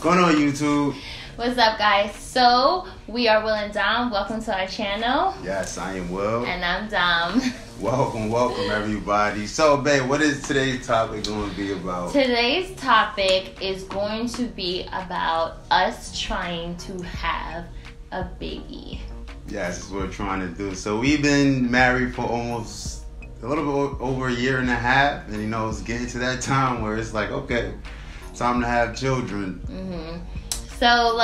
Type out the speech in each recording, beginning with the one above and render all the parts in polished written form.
going on, YouTube? What's up, guys? So, we are Will and Dom. Welcome to our channel. Yes, I am Will. And I'm Dom. Welcome, everybody. So, babe, what is today's topic going to be about? Today's topic is going to be about us trying to have a baby. Yes, that's what we're trying to do. So, we've been married for almost a little bit over a year and a half. And, it's getting to that time where it's like, okay, time to have children. So,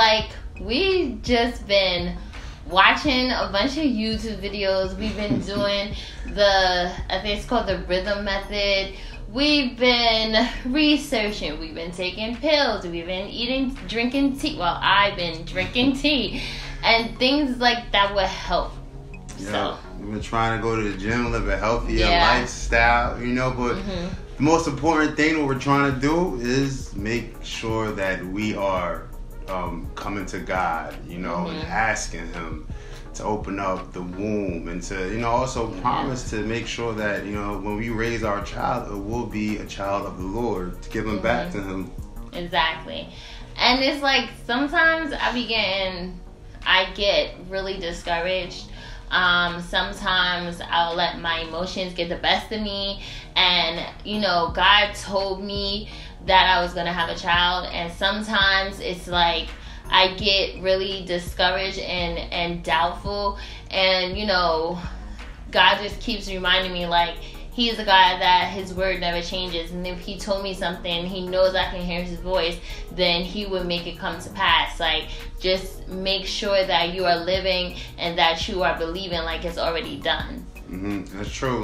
we just been watching a bunch of YouTube videos. We've been doing I think it's called the rhythm method. We've been researching. We've been taking pills. We've been drinking tea. Well, I've been drinking tea. And things like that would help. Yeah, So we've been trying to go to the gym, live a healthier lifestyle, but the most important thing what we're trying to do is make sure that we are coming to God, and asking Him to open up the womb and to, also promise to make sure that, when we raise our child, it will be a child of the Lord, to give him back to Him. Exactly. And it's like sometimes I get really discouraged. Sometimes I'll let my emotions get the best of me, and God told me that I was gonna have a child, and sometimes it's like I get really discouraged and doubtful, and God just keeps reminding me He's a God that His word never changes, and if He told me something, He knows I can hear His voice, then He would make it come to pass. Just make sure that you are living and that you are believing it's already done. That's true.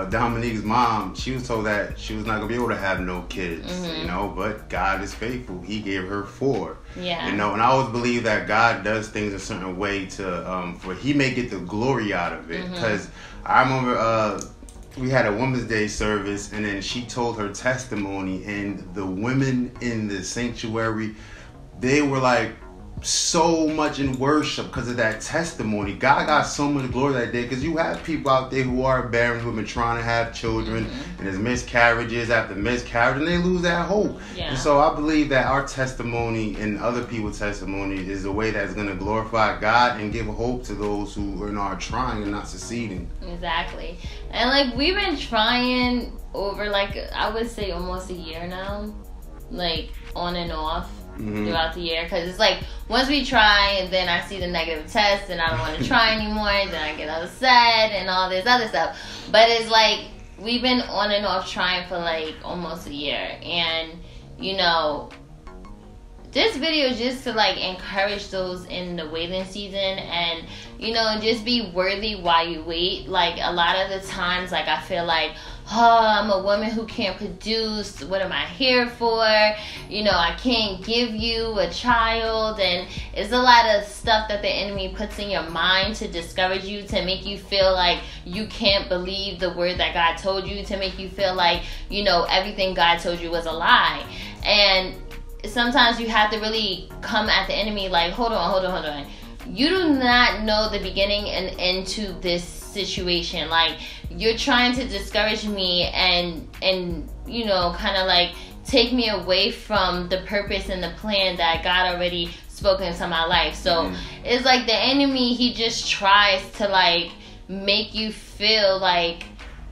Dominique's mom, she was told that she was not gonna be able to have no kids, but God is faithful. He gave her 4. Yeah. And I always believe that God does things a certain way to for He may get the glory out of it. Because I remember we had a Women's Day service, and then she told her testimony, and the women in the sanctuary, they were so much in worship because of that testimony. God got so much glory that day, because you have people out there who are barren, who have been trying to have children, and there's miscarriages after miscarriage, and they lose that hope. Yeah. And so I believe that our testimony and other people's testimony is a way that's going to glorify God and give hope to those who are trying and not succeeding. Exactly. And we've been trying over I would say almost a year now, on and off. Throughout the year, because it's once we try and then I see the negative test and I don't want to try anymore, then I get upset and all this other stuff. But it's we've been on and off trying for almost a year, and this video is just to encourage those in the waiting season, and just be worthy while you wait. A lot of the times I feel I'm a woman who can't produce. What am I here for? I can't give you a child. And it's a lot of stuff that the enemy puts in your mind to discourage you, to make you feel you can't believe the word that God told you, to make you feel everything God told you was a lie. And sometimes you have to really come at the enemy hold on. You do not know the beginning and end to this situation. You're trying to discourage me and kind of take me away from the purpose and the plan that God already spoken into my life. So it's the enemy, he just tries to make you feel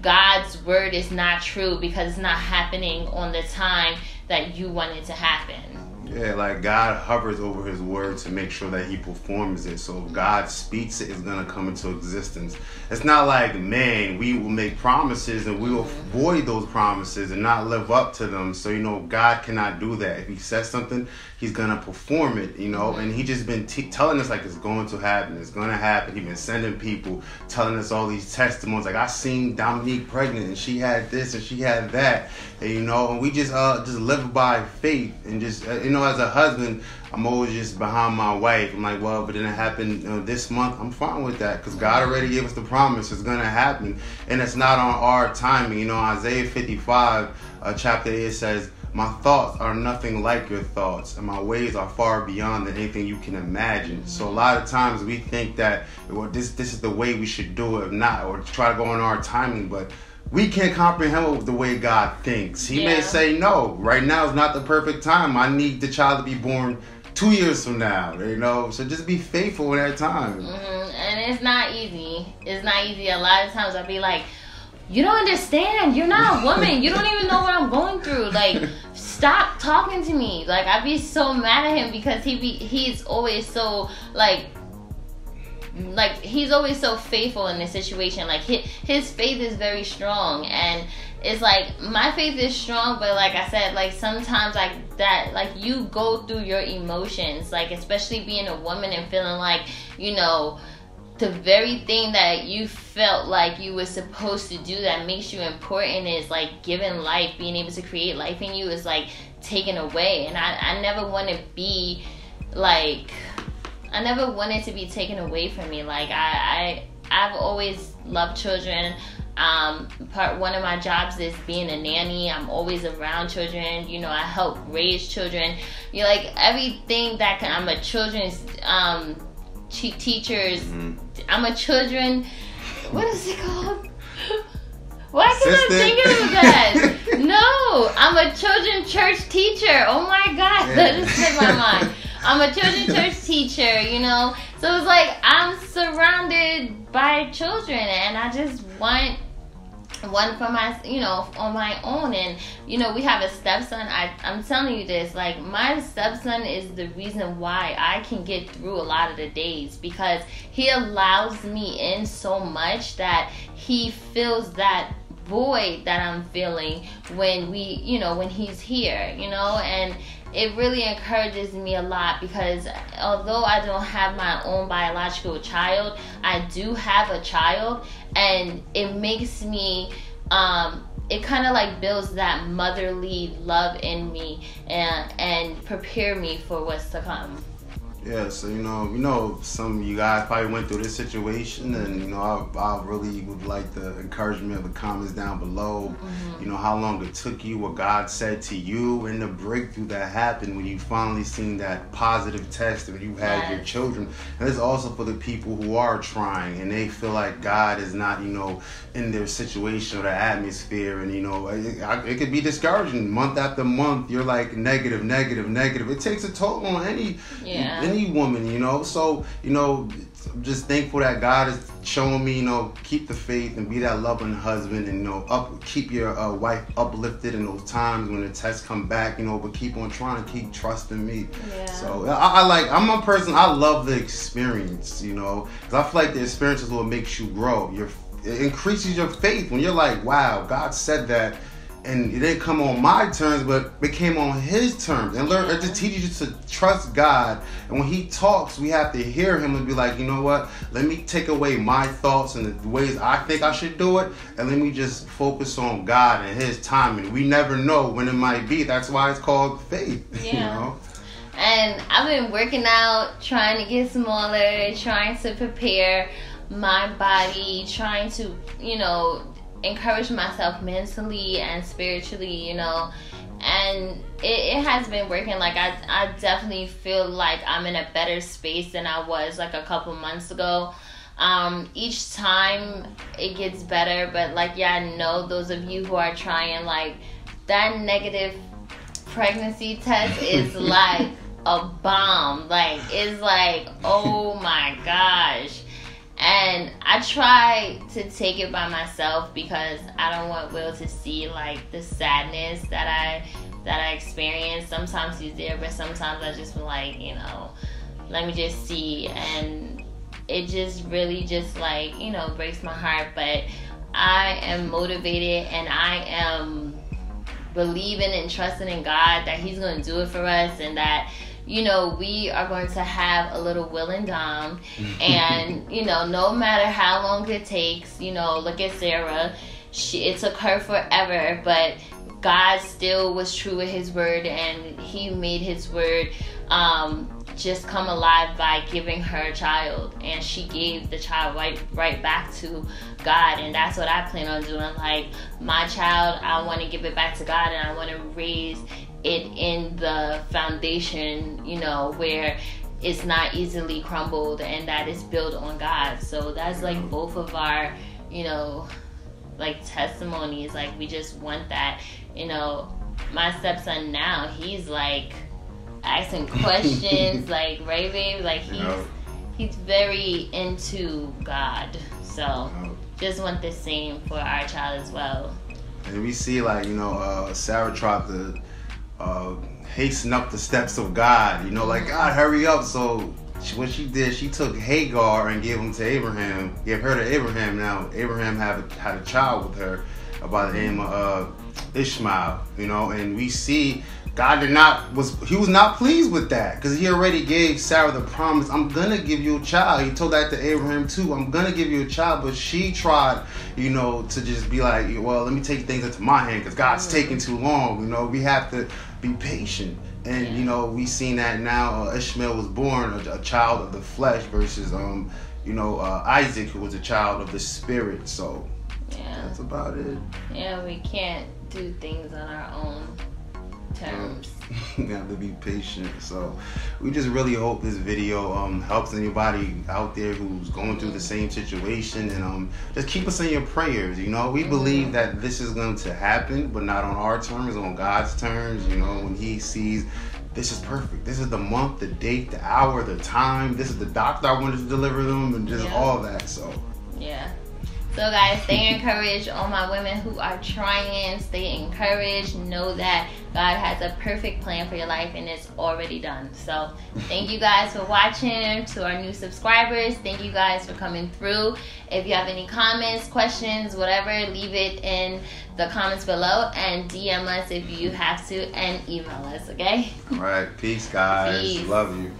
God's word is not true because it's not happening on the time that you want it to happen. Yeah, God hovers over His word to make sure that He performs it. So if God speaks it, it's going to come into existence. It's not man, we will make promises and we will void those promises and not live up to them. So, God cannot do that. If He says something, He's going to perform it, and He just been telling us it's going to happen. It's going to happen. He's been sending people telling us all these testimonies. I seen Dominique pregnant and she had this and she had that. And we just live by faith, and just, as a husband, I'm always just behind my wife. I'm well, but then it happened this month. I'm fine with that, because God already gave us the promise. It's going to happen, and it's not on our timing. Isaiah 55, chapter 8 says, "My thoughts are nothing like your thoughts, and my ways are far beyond anything you can imagine." So a lot of times we think that this is the way we should do it, or not, or try to go on our timing, but we can't comprehend the way God thinks. He may say, no, right now is not the perfect time. I need the child to be born 2 years from now, you know. So just be faithful in that time. And it's not easy. It's not easy. A lot of times I'll be like, you don't understand. You're not a woman. You don't even know what I'm going through. Like, stop talking to me. Like, I'd be so mad at him because he's always so like he's always so faithful in this situation. Like, his faith is very strong, and it's like my faith is strong, but like I said, like sometimes like that, like you go through your emotions, like especially being a woman and feeling like, you know, the very thing that you felt like you were supposed to do that makes you important is like giving life, being able to create life in you is like taken away. And I never want to be like, I never wanted to be taken away from me. Like I've always loved children. One of my jobs is being a nanny. I'm always around children. You know, I help raise children. You know, like everything that I'm a children's teachers. I'm a children. What is it called? Why can't I think of that? No, I'm a children's church teacher. Oh my God, that just hit my mind. I'm a children's church teacher, you know. So it's like I'm surrounded by children, and I just want one for my, you know, on my own. And you know, we have a stepson. I'm telling you this, like my stepson is the reason why I can get through a lot of the days, because he allows me in so much that he fills that void that I'm feeling when when he's here, you know. And it really encourages me a lot, because although I don't have my own biological child, I do have a child, and it makes me, it kind of like builds that motherly love in me and prepare me for what's to come. Yeah, so you know, some of you guys probably went through this situation, and you know, I really would like the encouragement of the comments down below. You know, how long it took you, what God said to you, and the breakthrough that happened when you finally seen that positive test when you had your children. And it's also for the people who are trying and they feel like God is not, you know, in their situation or their atmosphere, and you know, it could be discouraging. Month after month, you're like negative. It takes a toll on any woman, you know. So, you know, I'm just thankful that God is showing me, you know, keep the faith and be that loving husband, and you know, keep your wife uplifted in those times when the tests come back, you know, but keep on trying to keep trusting me. So I'm a person, I love the experience, you know, because I feel like the experience is what makes you grow. It increases your faith when you're like, wow, God said that, and it didn't come on my terms, but it came on His terms. And it just teaches you to trust God. And when He talks, we have to hear Him and be like, you know what? Let me take away my thoughts and the ways I think I should do it, and let me just focus on God and His timing. We never know when it might be. That's why it's called faith. You know? And I've been working out, trying to get smaller, trying to prepare my body, trying to, you know, encourage myself mentally and spiritually, you know. And it has been working. Like I definitely feel like I'm in a better space than I was like a couple months ago. Each time it gets better, but like, I know those of you who are trying, like that negative pregnancy test is like a bomb. Like, it's like, oh my gosh. And I try to take it by myself because I don't want Will to see like the sadness that I experience. Sometimes he's there, but sometimes I just feel like, you know, let me just see. And it just really just like, you know, breaks my heart. But I am motivated, and I am believing and trusting in God that He's going to do it for us, and that, you know, we are going to have a little will and dom. And, you know, no matter how long it takes, you know, look at Sarah. It took her forever, but God still was true with His word, and He made His word just come alive by giving her a child. And she gave the child right back to God. And that's what I plan on doing. Like, my child, I want to give it back to God, and I want to raise it in the foundation, you know, where it's not easily crumbled, and that is built on God. So that's like both of our, you know, like testimonies. Like, we just want that. You know, my stepson now, he's like asking questions, like, right, babe? Like, he's very into God. So just want the same for our child as well. And we see, like, you know, Sarah tried to hasten up the steps of God. You know, like, God, hurry up. So what she did, she took Hagar and gave her to Abraham. Now Abraham had a child with her by the name of Ishmael. You know, and we see God was not pleased with that, because he already gave Sarah the promise, I'm gonna give you a child. He told that to Abraham too, I'm gonna give you a child. But she tried, you know, to just be like, well, let me take things into my hand because God's taking too long. You know, we have to be patient. And you know, we seen that now. Ishmael was born a child of the flesh versus you know, Isaac, who was a child of the spirit. So that's about it. Yeah, we can't do things on our own terms. You have to be patient. So we just really hope this video helps anybody out there who's going through the same situation, and just keep us in your prayers. You know, we believe that this is going to happen, but not on our terms, on God's terms. You know, when he sees this is perfect, this is the month, the date, the hour, the time, this is the doctor I wanted to deliver them, and just all that. So So guys, stay encouraged. All my women who are trying, stay encouraged. Know that God has a perfect plan for your life, and it's already done. So thank you guys for watching. To our new subscribers, thank you guys for coming through. If you have any comments, questions, whatever, leave it in the comments below, and DM us if you have to, and email us, okay? All right. Peace, guys. Peace. Love you.